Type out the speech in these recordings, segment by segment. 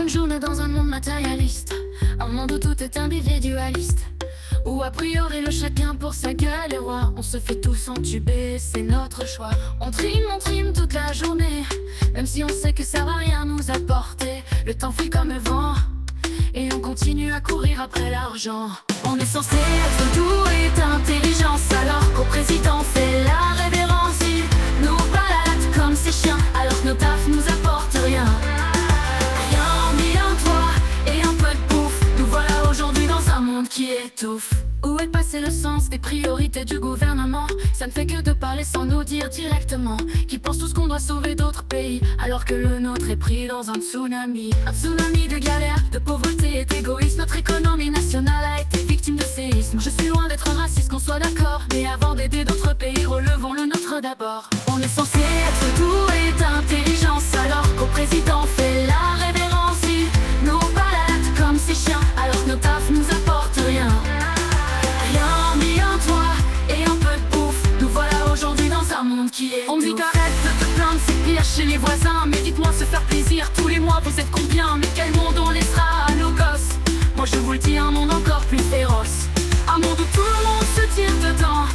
bonne journée dans un monde matérialiste, un monde où tout est individualiste, où a priori le chacun pour sa gueule est roi. On se fait tous entuber, c'est notre choix. On trime toute la journée, même si on sait que ça va rien nous apporter. Le temps file comme le vent, et on continue à courir après l'argent. On est censé être doux et d'intelligence, alors qu'au président fait la révérence. Il nous balade comme ses chiens, alors que nos tafs nous apportent rien. Rien mis un toit et un peu de bouffe, nous voilà aujourd'hui dans un monde qui étouffe. Où est passé le sens des priorités du gouvernement? Ça ne fait que de parler sans nous dire directement qu'ils pensent tous qu'on doit sauver d'autres pays, alors que le nôtre est pris dans un tsunami. Un tsunami de galère, de pauvreté et d'égoïsme. Notre économie nationale a été victime de séisme. Je suis loin d'être raciste, qu'on soit d'accord, mais avant d'aider d'autres pays, relevons le nôtre d'abord. On est censé être doux et d'intelligence, alors qu'au président fait la révérence. Il nous balade comme ses chiens, alors que nos tafs nous apportent rien. Rien mis un toit et un peu de bouffe, nous voilà aujourd'hui dans un monde qui est. On dit qu'arrête de te plaindre, c'est pire chez les voisins. Mais dites-moi, se faire plaisir tous les mois, vous êtes combien? Mais quel monde on laissera à nos gosses? Moi je vous le dis, un monde encore plus féroce, un monde où tout le monde se tire dedans.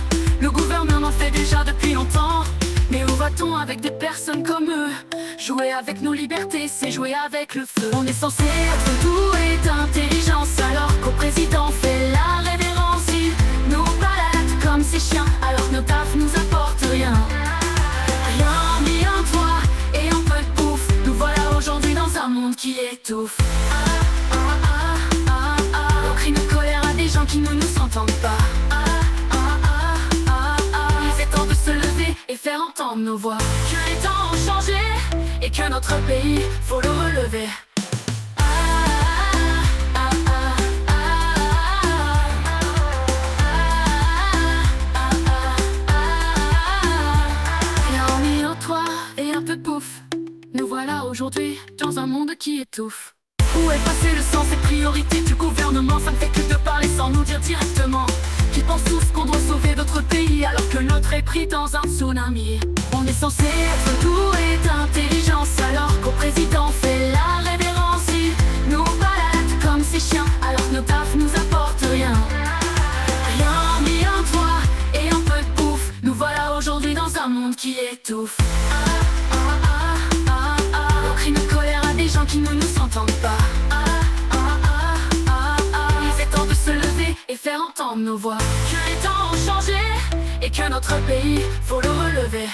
Le gouvernement fait déjà depuis longtemps, mais où va-t-on avec des personnes comme eux? Jouer avec nos libertés, c'est jouer avec le feu. On est censé être doux et d'intelligence, alors qu'au président fait la révérence. Il nous balade comme ses chiens, alors que nos tafs nous apportent rien. Rien mis un toit et un peu de bouffe, nous voilà aujourd'hui dans un monde qui étouffe. On crie nos colères à des gens qui ne nous entendent pas. Il est temps de se lever et faire entendre nos voix, que les temps ont changé et que notre pays, faut le relever. Rien mis au toit et un peu de bouffe, nous voilà aujourd'hui dans un monde qui étouffe. Où est passé le sens et priorités du gouvernement? Ça ne fait que de parler sans nous dire directement qu'ils pensent tous qu'on doit sauver d'autres pays, alors que l'autre est pris dans un tsunami. On est censé être doux et d'intelligence, alors qu'au président fait la révérence. Il nous balade comme ses chiens, alors que nos tafs nous apportent rien. Rien mis un toit et un peu de bouffe, nous voilà aujourd'hui dans un monde qui étouffe. On crie nos colères à des gens qui ne nous entendent pas. Il est temps de se lever et faire entendre nos voix, que les temps ont changé et que notre pays, faut le relever.